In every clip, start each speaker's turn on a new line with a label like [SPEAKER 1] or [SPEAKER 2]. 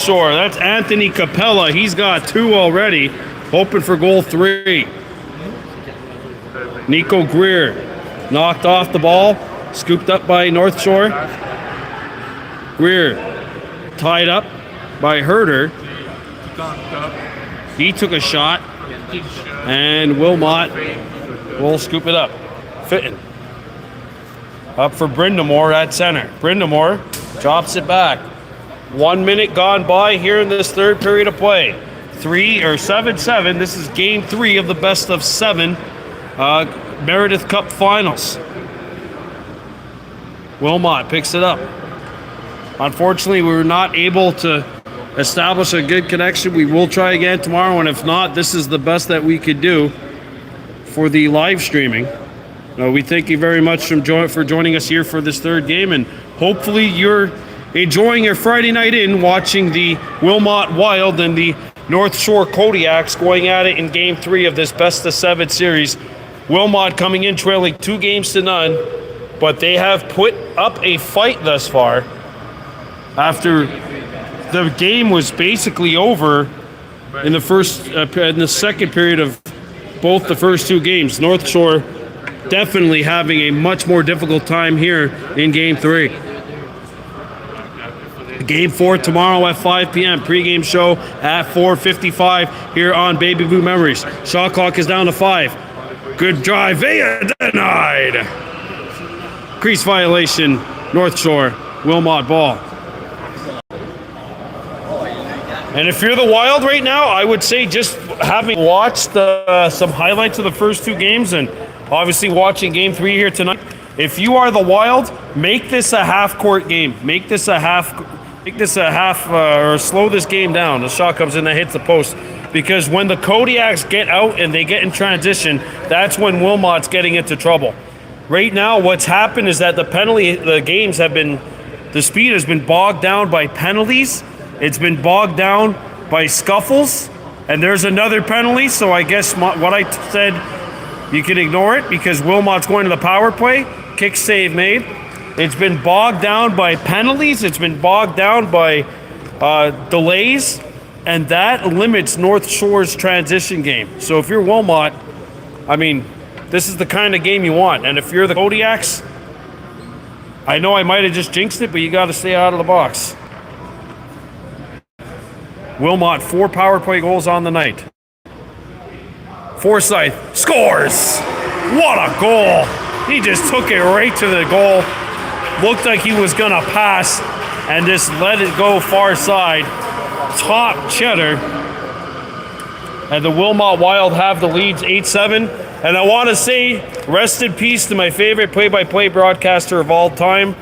[SPEAKER 1] Shore. That's Anthony Capella. He's got 2 already. Hoping for goal 3. Nico Greer knocked off the ball. Scooped up by North Shore. Greer tied up by Herder. He took a shot. And Wilmot will scoop it up. Fitton. Up for Brindamore at center. Brindamore drops it back. 1 minute gone by here in this third period of play. 7-7. This is game 3 of the best of 7 Meredith Cup finals. Wilmot picks it up. Unfortunately, we were not able to establish a good connection. We will try again tomorrow, and if not, this is the best that we could do for the live streaming. We thank you very much for joining us here for this third game, and hopefully you're enjoying your Friday night in watching the Wilmot Wild and the North Shore Kodiaks going at it in Game 3 of this Best of 7 series. Wilmot coming in trailing 2-0, but they have put up a fight thus far after the game was basically over in the second period of both the first 2 games. North Shore definitely having a much more difficult time here in Game 3. Game 4 tomorrow at 5 p.m. Pre-game show at 4:55 here on Baby Blue Memories. Shot clock is down to 5. Good drive. Vea denied. Crease violation. North Shore. Wilmot ball. And if you're the Wild right now, I would say just having watched some highlights of the first 2 games and obviously watching Game 3 here tonight, if you are the Wild, make this a half-court game. Make this a half, or slow this game down. The shot comes in that hits the post. Because when the Kodiaks get out and they get in transition, that's when Wilmot's getting into trouble. Right now, what's happened is that the speed has been bogged down by penalties. It's been bogged down by scuffles, and there's another penalty, so I guess what I said, you can ignore it because Wilmot's going to the power play. Kick save made. It's been bogged down by penalties. It's been bogged down by delays, and that limits North Shore's transition game. So if you're Wilmot, this is the kind of game you want. And if you're the Kodiaks, I know I might have just jinxed it, but you got to stay out of the box. Wilmot, 4 power play goals on the night. Forsyth scores! What a goal! He just took it right to the goal. Looked like he was going to pass and just let it go far side. Top cheddar. And the Wilmot Wild have the leads 8-7. And I want to say rest in peace to my favorite play-by-play broadcaster of all time,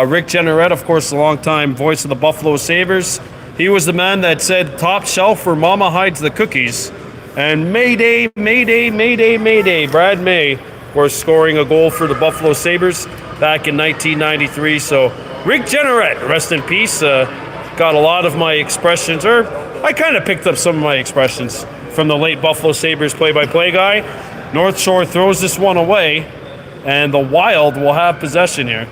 [SPEAKER 1] Rick Jenneret, of course, the longtime voice of the Buffalo Sabres. He was the man that said, top shelf where mama hides the cookies. And Mayday, Mayday, Mayday, Mayday. Brad May, of course, scoring a goal for the Buffalo Sabres back in 1993. So Rick Jenneret, rest in peace. Got a lot of my expressions, or I kind of picked up some of my expressions from the late Buffalo Sabres play-by-play guy. North Shore throws this one away, and the Wild will have possession here.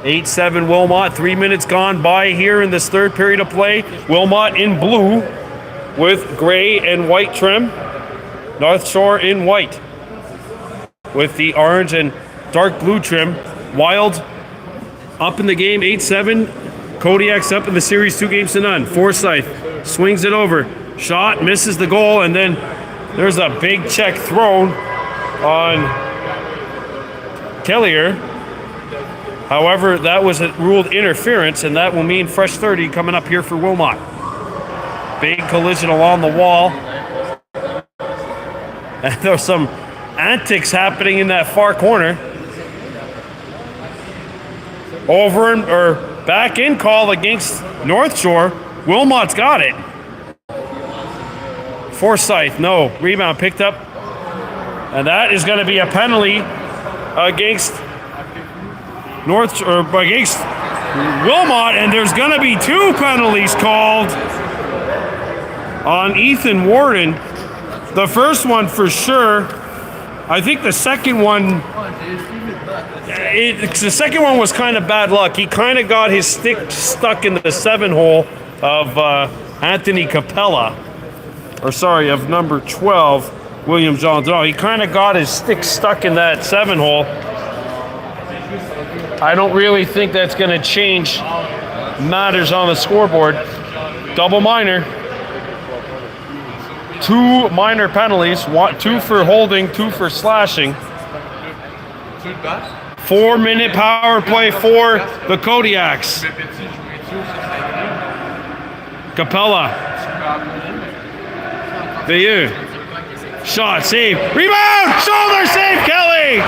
[SPEAKER 1] 8-7 Wilmot, 3 minutes gone by here in this third period of play. Wilmot in blue with gray and white trim. North Shore in white with the orange and dark blue trim. Wild up in the game, 8-7. Kodiaks up in the series 2-0. Forsyth swings it over. Shot, misses the goal, and then there's a big check thrown on Kellier. However, that was ruled interference, and that will mean fresh 30 coming up here for Wilmot. Big collision along the wall. And there's some antics happening in that far corner. Back in call against North Shore. Wilmot's got it. Forsyth, no. Rebound picked up. And that is going to be a penalty against against Wilmot, and there's going to be 2 penalties called on Ethan Warden. The first one for sure. I think the second one, the second one was kind of bad luck. He kind of got his stick stuck in the 7 hole, of Anthony Capella. Or sorry, of number 12, William Gendron. He kind of got his stick stuck in that 7-hole. I don't really think that's going to change matters on the scoreboard. Double minor. 2 minor penalties, 2 for holding, 2 for slashing. 4-minute power play for the Kodiaks. Capella. Bayou. Shot, save, rebound, shoulder save, Kelly!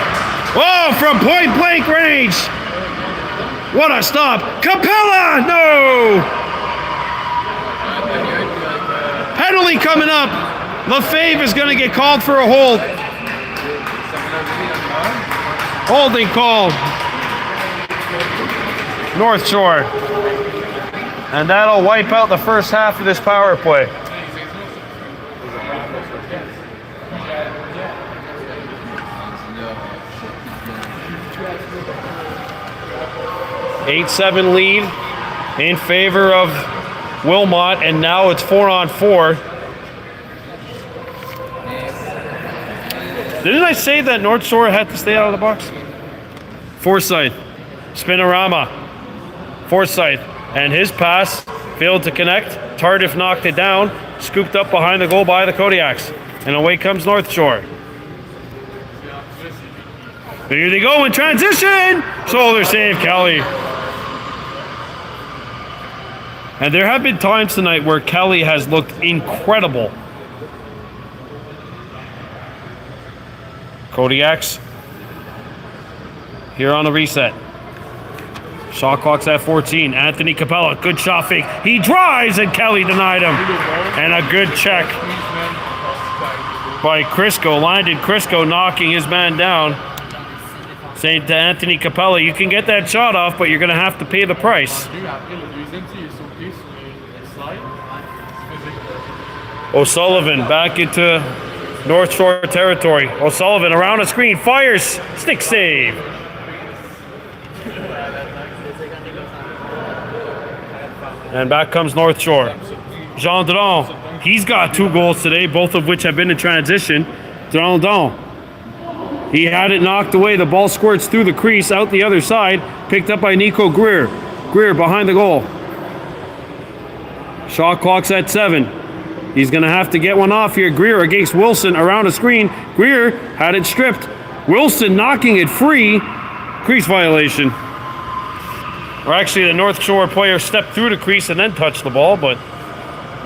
[SPEAKER 1] Oh, from point blank range. What a stop. Capella, no! Penalty coming up. Lefebvre is going to get called for a hold. Holding called. North Shore. And that'll wipe out the first half of this power play. Eight-7 lead in favor of Wilmot, and now it's 4-on-4. Didn't I say that North Shore had to stay out of the box? Forsyth, Spinorama, Forsyth, and his pass failed to connect. Tardif knocked it down, scooped up behind the goal by the Kodiaks, and away comes North Shore. Here they go in transition! Shoulder save, Kelly. And there have been times tonight where Kelly has looked incredible. Kodiaks here on the reset. Shot clock's at 14. Anthony Capella, good shot fake. He drives and Kelly denied him. And a good check by Crisco. Landon Crisco knocking his man down. Saying to Anthony Capella, you can get that shot off, but you're going to have to pay the price. O'Sullivan back into North Shore territory. O'Sullivan around a screen, fires, stick save. And back comes North Shore. Gendron, he's got 2 goals today, both of which have been in transition. Gendron, he had it knocked away. The ball squirts through the crease, out the other side, picked up by Nico Greer. Greer behind the goal. Shot clock's at 7. He's going to have to get one off here. Greer against Wilson around a screen. Greer had it stripped. Wilson knocking it free. Crease violation. Or actually, the North Shore player stepped through the crease and then touched the ball, but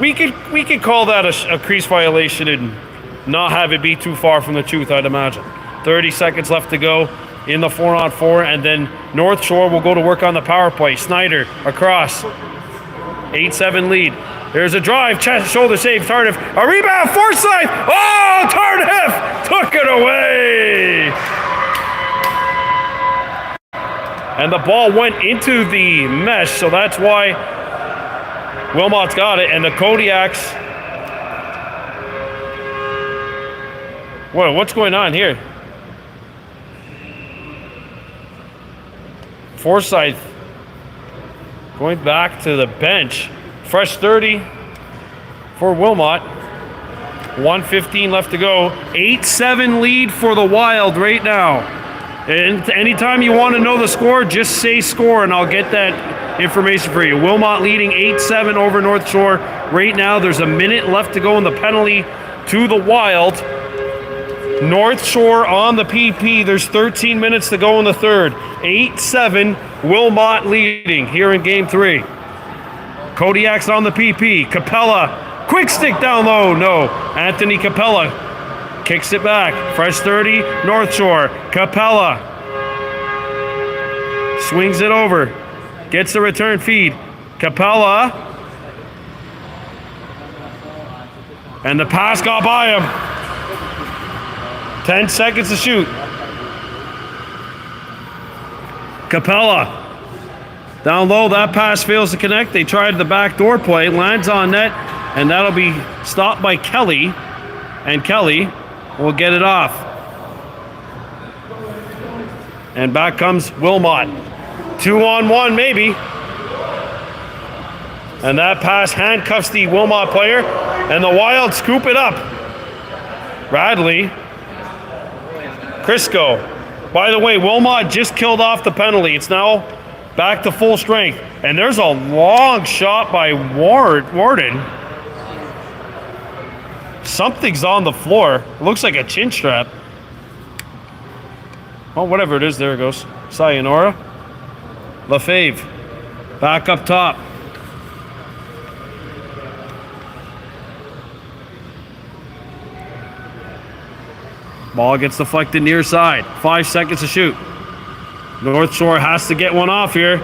[SPEAKER 1] we could call that a crease violation and not have it be too far from the truth, I'd imagine. 30 seconds left to go in the 4-on-4, and then North Shore will go to work on the power play. Snyder across. 8-7 lead. There's a drive, chest, shoulder save, Tardif. A rebound, Forsyth! Oh, Tardif took it away! And the ball went into the mesh, so that's why Wilmot's got it. And the Kodiaks... Whoa, what's going on here? Forsyth going back to the bench. Fresh 30 for Wilmot. 1:15 left to go. 8-7 lead for the Wild right now. And anytime you want to know the score, just say score and I'll get that information for you. Wilmot leading 8-7 over North Shore. Right now there's a minute left to go in the penalty to the Wild. North Shore on the PP. There's 13 minutes to go in the third. 8-7, Wilmot leading here in Game 3. Kodiaks on the PP. Capella, quick stick down low. No. Anthony Capella kicks it back. Fresh 30, North Shore. Capella swings it over. Gets the return feed. Capella. And the pass got by him. 10 seconds to shoot. Capella. Down low, that pass fails to connect. They tried the backdoor play, lands on net, and that'll be stopped by Kelly. And Kelly will get it off. And back comes Wilmot. 2-on-1 maybe. And that pass handcuffs the Wilmot player, and the Wild scoop it up. Radley. Crisco. By the way, Wilmot just killed off the penalty. It's now back to full strength. And there's a long shot by Warden. Something's on the floor. It looks like a chin strap. Oh, whatever it is, there it goes. Sayonara. Lefebvre. Back up top. Ball gets deflected near side. 5 seconds to shoot. North Shore has to get one off here.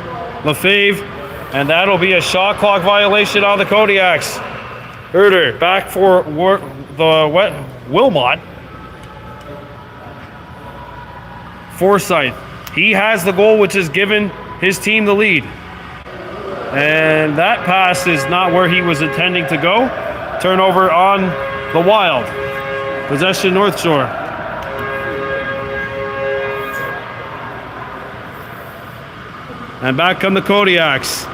[SPEAKER 1] Lefebvre. And that'll be a shot clock violation on the Kodiaks. Herder back for the Wilmot. Forsyth. He has the goal, which has given his team the lead. And that pass is not where he was intending to go. Turnover on the Wild. Possession North Shore. And back come the Kodiaks.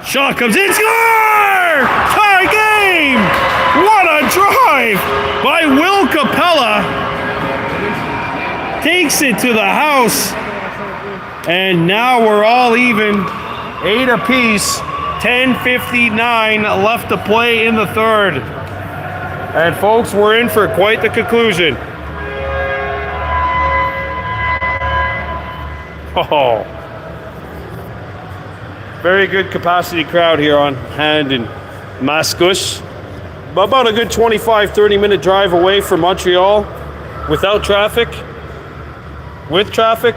[SPEAKER 1] Shot comes in, score! Tie game! What a drive by Will Capella. Takes it to the house. And now we're all even. 8 apiece. 10:59 left to play in the third. And folks, we're in for quite the conclusion. Oh. Very good capacity crowd here on hand in Mascouche. About a good 25-30 minute drive away from Montreal without traffic. With traffic,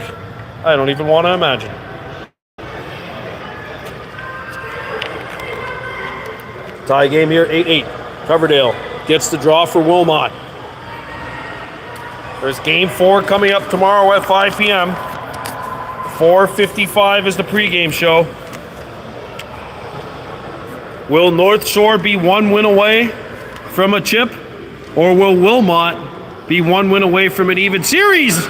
[SPEAKER 1] I don't even want to imagine. Tie game here, 8-8. Coverdale gets the draw for Wilmot. There's game 4 coming up tomorrow at 5 p.m. 4:55 is the pregame show. Will North Shore be 1 win away from a chip? Or will Wilmot be 1 win away from an even series?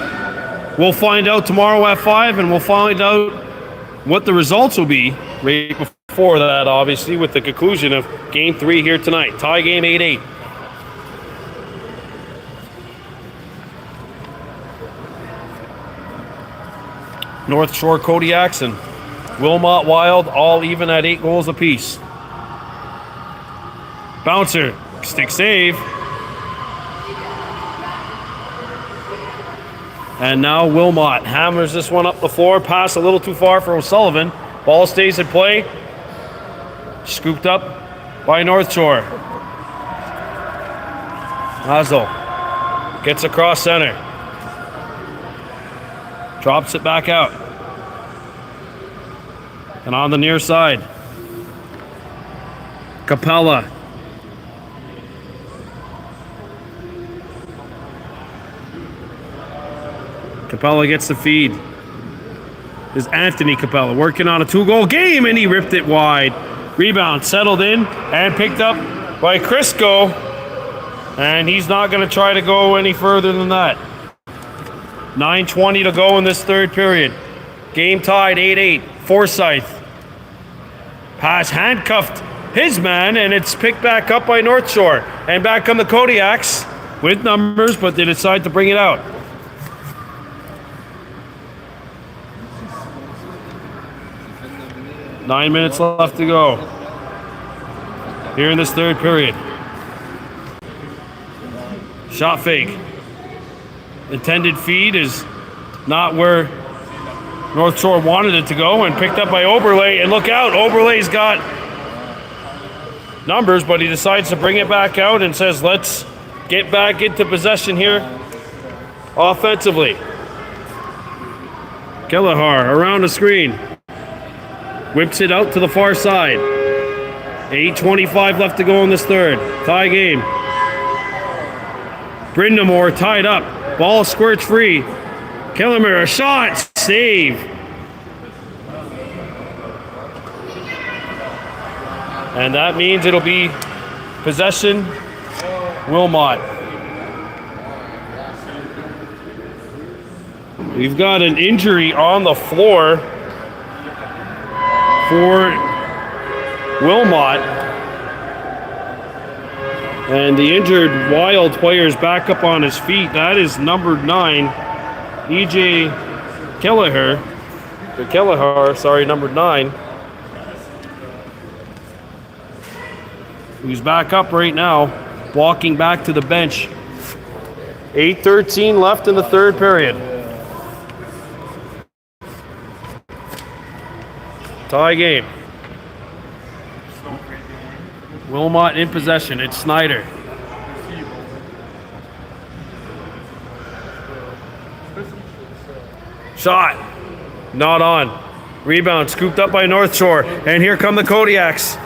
[SPEAKER 1] We'll find out tomorrow at 5, and we'll find out what the results will be right before that, obviously, with the conclusion of Game 3 here tonight. Tie game 8-8. North Shore Kodiaks and Wilmot Wild all even at 8 goals apiece. Bouncer, stick save. And now Wilmot hammers this one up the floor. Pass a little too far for O'Sullivan. Ball stays in play. Scooped up by North Shore. Hazel gets across center. Drops it back out. And on the near side, Capella. Capella gets the feed. Is Anthony Capella working on a 2-goal game, and he ripped it wide. Rebound settled in and picked up by Crisco. And he's not going to try to go any further than that. 9:20 to go in this third period. Game tied 8-8. Forsyth. Pass handcuffed his man, and it's picked back up by North Shore. And back come the Kodiaks with numbers, but they decide to bring it out. Nine minutes left to go here in this third period. Shot fake. Intended feed is not where North Shore wanted it to go, and picked up by Oberle. And look out, Oberle's got numbers, but he decides to bring it back out and says, let's get back into possession here offensively. Kelleher around the screen. Whips it out to the far side. 8:25 left to go in this third. Tie game. Brindamore tied up. Ball squirts free. Kelleher, a shot. Save. And that means it'll be possession Wilmot. We've got an injury on the floor for Wilmot. And the injured Wild player is back up on his feet. That is number 9, E.J. Kelleher, sorry, number 9. Who's back up right now, walking back to the bench. 8:13 left in the third period. Tie game. Wilmot in possession. It's Snyder. Shot. Not on. Rebound scooped up by North Shore. And here come the Kodiaks.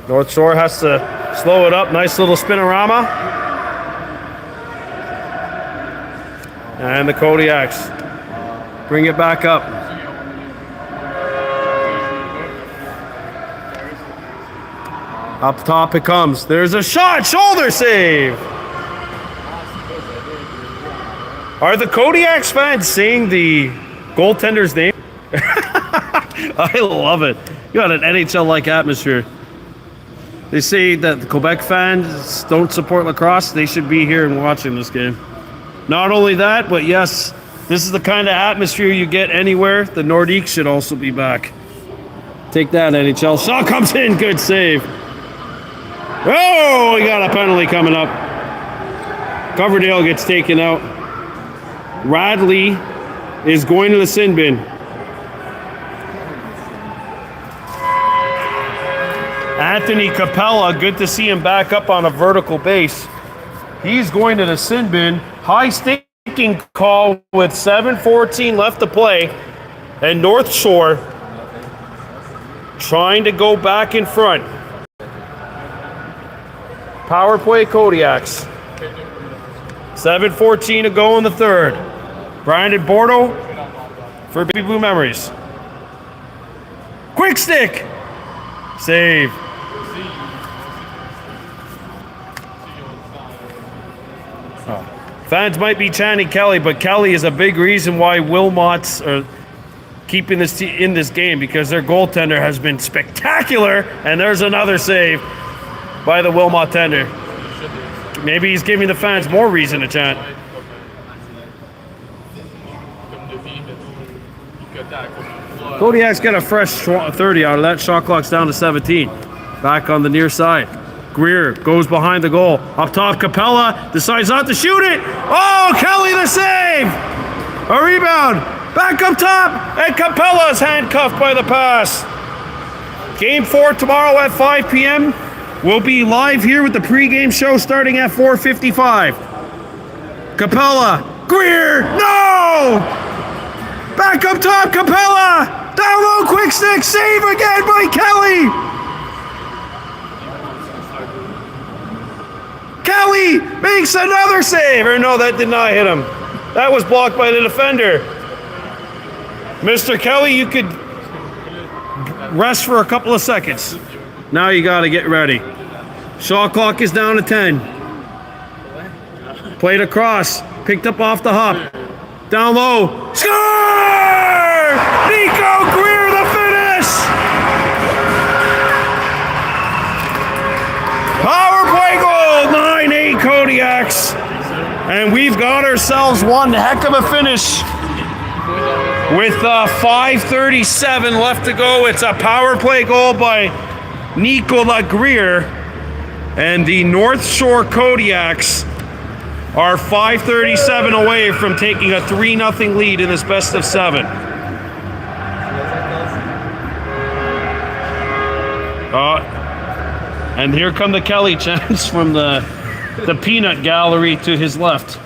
[SPEAKER 1] North Shore has to slow it up. Nice little spinorama. And the Kodiaks bring it back up. Up top it comes. There's a shot. Shoulder save. Are the Kodiaks fans saying the goaltender's name? I love it. You got an NHL-like atmosphere. They say that the Quebec fans don't support lacrosse. They should be here and watching this game. Not only that, but yes, this is the kind of atmosphere you get anywhere. The Nordiques should also be back. Take that, NHL. Shot comes in. Good save. Oh, we got a penalty coming up. Coverdale gets taken out. Radley is going to the sin bin. Anthony Capella, good to see him back up on a vertical base. He's going to the sin bin. High sticking call with 7:14 left to play. And North Shore trying to go back in front. Power play Kodiaks. 7:14 to go in the third. Brandon Bordeaux for Baby Blue Memories. Quick stick. Save. Fans might be chanting Kelly, but Kelly is a big reason why Wilmots are keeping this in this game, because their goaltender has been spectacular. And there's another save by the Wilmot tender. Maybe he's giving the fans more reason to chant. Kodiak's got a fresh 30 out of that. Shot clock's down to 17. Back on the near side. Greer goes behind the goal. Up top, Capella decides not to shoot it. Oh, Kelly the save! A rebound. Back up top, and Capella's handcuffed by the pass. Game 4 tomorrow at 5 p.m. We'll be live here with the pregame show starting at 4:55. Capella, Greer, no! Back up top, Capella! Down low, quick stick, save again by Kelly! Kelly makes another save! Or no, that did not hit him. That was blocked by the defender. Mr. Kelly, you could rest for a couple of seconds. Now you got to get ready. Shot clock is down to 10. Played across. Picked up off the hop. Down low. Score! Nico Greer, the finish! Power play goal, 9-8 Kodiaks. And we've got ourselves one heck of a finish. With 5:37 left to go, it's a power play goal by Nicola Greer, and the North Shore Kodiaks are 5:37 away from taking a 3-0 lead in this best of 7. And here come the Kelly chants from the peanut gallery to his left.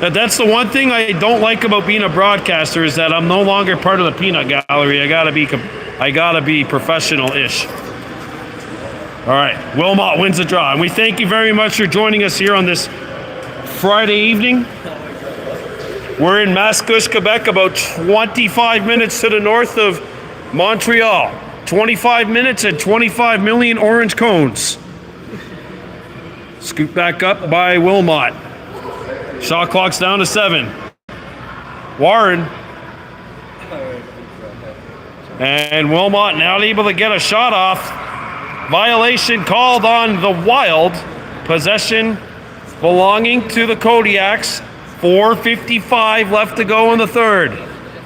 [SPEAKER 1] That's the one thing I don't like about being a broadcaster, is that I'm no longer part of the peanut gallery. I gotta be professional-ish. All right, Wilmot wins the draw, and we thank you very much for joining us here on this Friday evening. We're in Mascouche, Quebec, about 25 minutes to the north of Montreal. 25 minutes and 25 million orange cones. Scooped back up by Wilmot. Shot clock's down to 7. Warren And Wilmot not able to get a shot off. Violation called on the Wild. Possession belonging to the Kodiaks. 4:55 left to go in the third.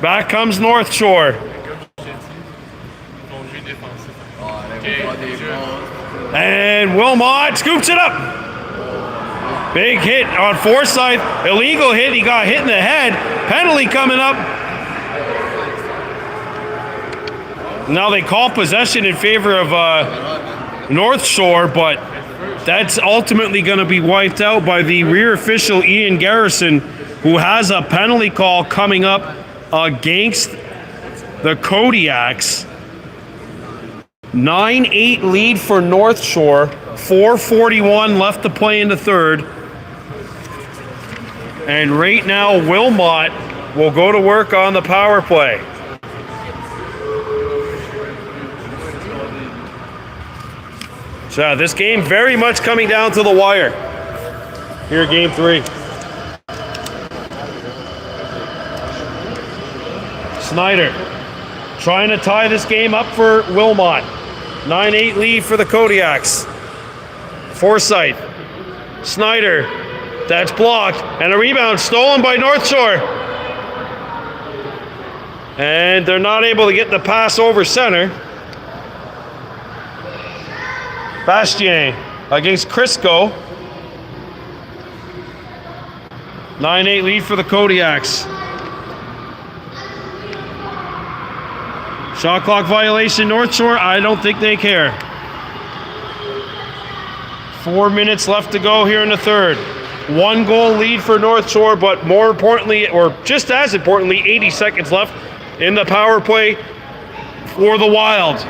[SPEAKER 1] Back comes North Shore. And Wilmot scoops it up. Big hit on Forsyth. Illegal hit. He got hit in the head. Penalty coming up. Now they call possession in favor of North Shore, but that's ultimately going to be wiped out by the rear official, Ian Garrison, who has a penalty call coming up against the Kodiaks. 9-8 lead for North Shore. 4:41 left to play in the third. And right now, Wilmot will go to work on the power play. So this game very much coming down to the wire. Here, game 3. Snyder trying to tie this game up for Wilmot. 9-8 lead for the Kodiaks. Forsyth. Snyder. That's blocked. And a rebound stolen by North Shore. And they're not able to get the pass over center. Bastien against Crisco. 9-8 lead for the Kodiaks. Shot clock violation, North Shore. I don't think they care. 4 minutes left to go here in the third. 1 goal lead for North Shore, but more importantly, or just as importantly, 80 seconds left in the power play for the Wild.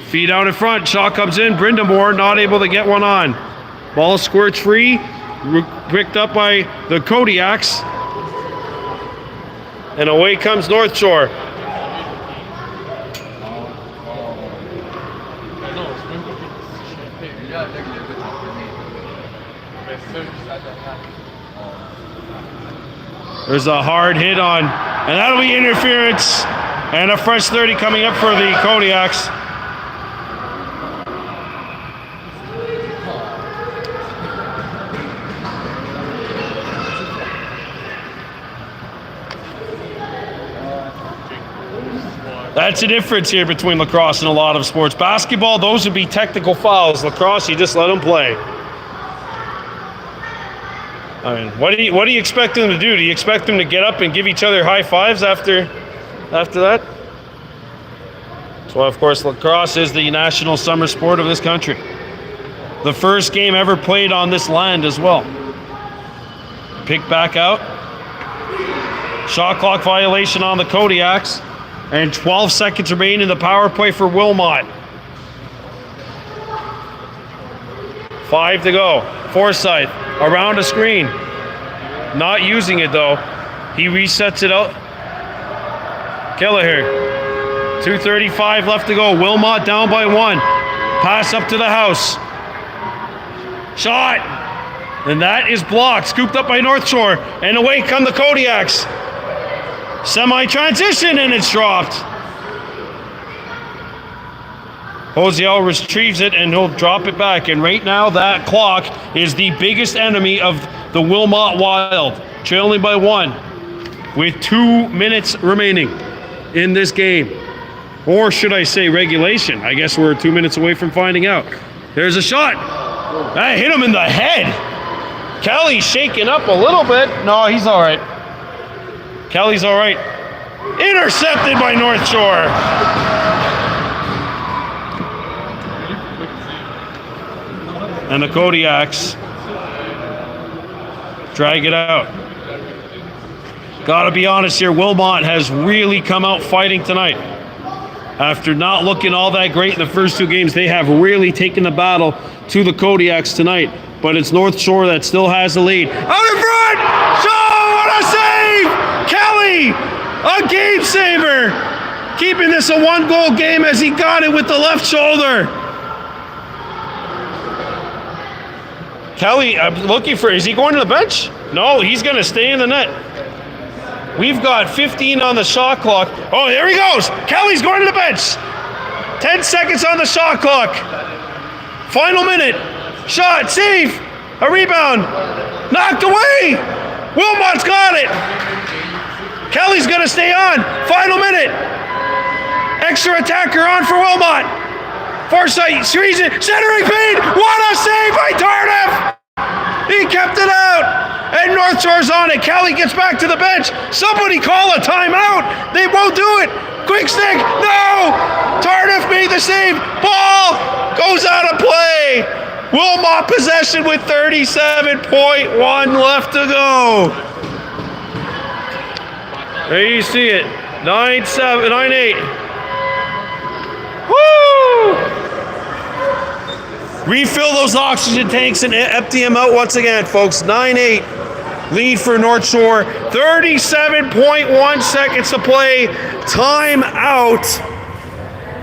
[SPEAKER 1] Feed out in front. Shot comes in. Brindamore not able to get one on. Ball squirts free. Picked up by the Kodiaks. And away comes North Shore. There's a hard hit on, and that'll be interference. And a fresh 30 coming up for the Kodiaks. That's the difference here between lacrosse and a lot of sports. Basketball, those would be technical fouls. Lacrosse, you just let them play. I mean, what do you expect them to do? Do you expect them to get up and give each other high fives after that? So, of course, lacrosse is the national summer sport of this country. The first game ever played on this land as well. Picked back out. Shot clock violation on the Kodiaks. And 12 seconds remain in the power play for Wilmot. 5 to go. Forsyth around a screen. Not using it though. He resets it out. Kelleher. 2:35 left to go. Wilmot down by 1. Pass up to the house. Shot. And that is blocked. Scooped up by North Shore. And away come the Kodiaks. Semi-transition, and it's dropped. Hosiel retrieves it, and he'll drop it back. And right now, that clock is the biggest enemy of the Wilmot Wild, trailing by 1, with 2 minutes remaining in this game. Or should I say regulation? I guess we're 2 minutes away from finding out. There's a shot. That hit him in the head. Kelly's shaking up a little bit. No, he's all right. Kelly's all right. Intercepted by North Shore. And the Kodiaks drag it out. Gotta be honest here, Wilmot has really come out fighting tonight. After not looking all that great in the first 2 games, they have really taken the battle to the Kodiaks tonight. But it's North Shore that still has the lead. Out in front! What a save! Kelly, a game saver, keeping this a 1-goal game as he got it with the left shoulder. Kelly, I'm looking for, is he going to the bench? No, he's going to stay in the net. We've got 15 on the shot clock. Oh, there he goes. Kelly's going to the bench. 10 seconds on the shot clock. Final minute. Shot, save. A rebound. Knocked away. Wilmot's got it. Kelly's going to stay on. Final minute. Extra attacker on for Wilmot. Forsythe squeezes it. Centering feed. What a save by Tardif. He kept it out. And North Shore's on it. Kelly gets back to the bench. Somebody call a timeout. They won't do it. Quick stick. No. Tardif made the save. Ball goes out of play. Wilmot possession with 37.1 left to go. There you see it. 9-7, 9-8. Woo! Refill those oxygen tanks and empty them out once again, folks. 9-8. Lead for North Shore. 37.1 seconds to play. Time out.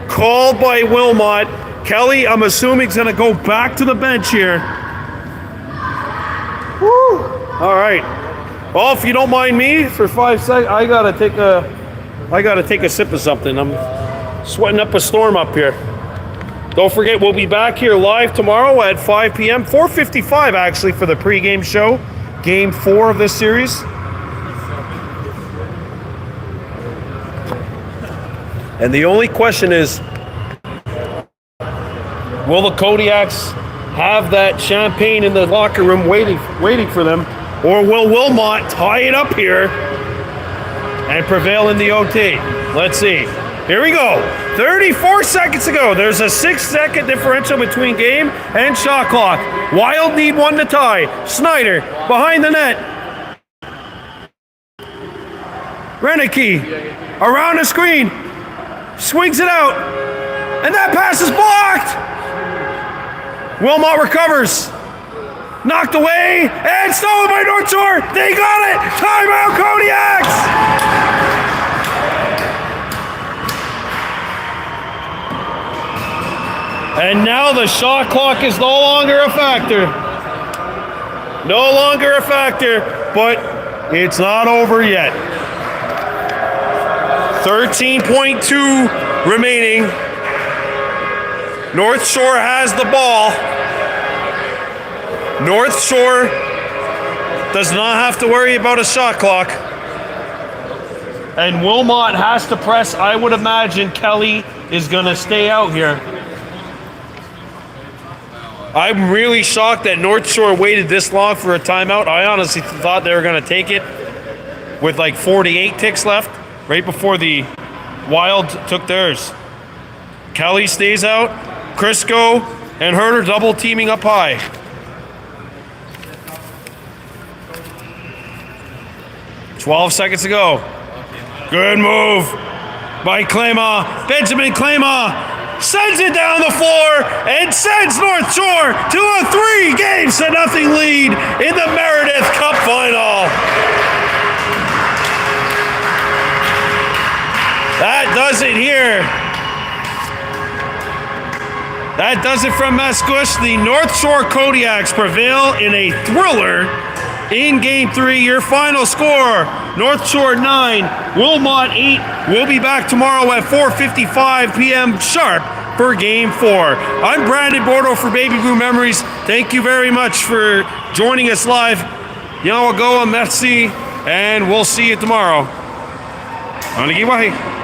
[SPEAKER 1] Called by Wilmot. Kelly, I'm assuming, is going to go back to the bench here. Woo! All right. Well, if you don't mind me, for 5 seconds, I gotta take a sip of something. I'm sweating up a storm up here. Don't forget, we'll be back here live tomorrow at 5 p.m. 4:55 actually for the pregame show. Game 4 of this series. And the only question is, will the Kodiaks have that champagne in the locker room waiting for them? Or will Wilmot tie it up here and prevail in the OT? Let's see. Here we go. 34 seconds to go. There's a 6-second differential between game and shot clock. Wild need one to tie. Snyder behind the net. Renicky around the screen. Swings it out. And that pass is blocked. Wilmot recovers. Knocked away and stolen by North Shore. They got it. Timeout, Kodiaks. And now the shot clock is no longer a factor. No longer a factor, but it's not over yet. 13.2 remaining. North Shore has the ball. North Shore does not have to worry about a shot clock. And Wilmot has to press. I would imagine Kelly is going to stay out here. I'm really shocked that North Shore waited this long for a timeout. I honestly thought they were going to take it with like 48 ticks left, right before the Wild took theirs. Kelly stays out. Crisco and Herder double teaming up high. $12 seconds to go. Good move by Claymore. Benjamin Claymore sends it down the floor and sends North Shore to a 3-0 lead in the Meredith Cup final. That does it here. That does it from Mascouche. The North Shore Kodiaks prevail in a thriller in Game 3. Your final score, North Shore 9, Wilmot 8. We'll be back tomorrow at 4:55 p.m. sharp for Game 4. I'm Brandon Bordeaux for Baby Blue Memories. Thank you very much for joining us live. Yawagoa, merci, and we'll see you tomorrow. Onigiwahi.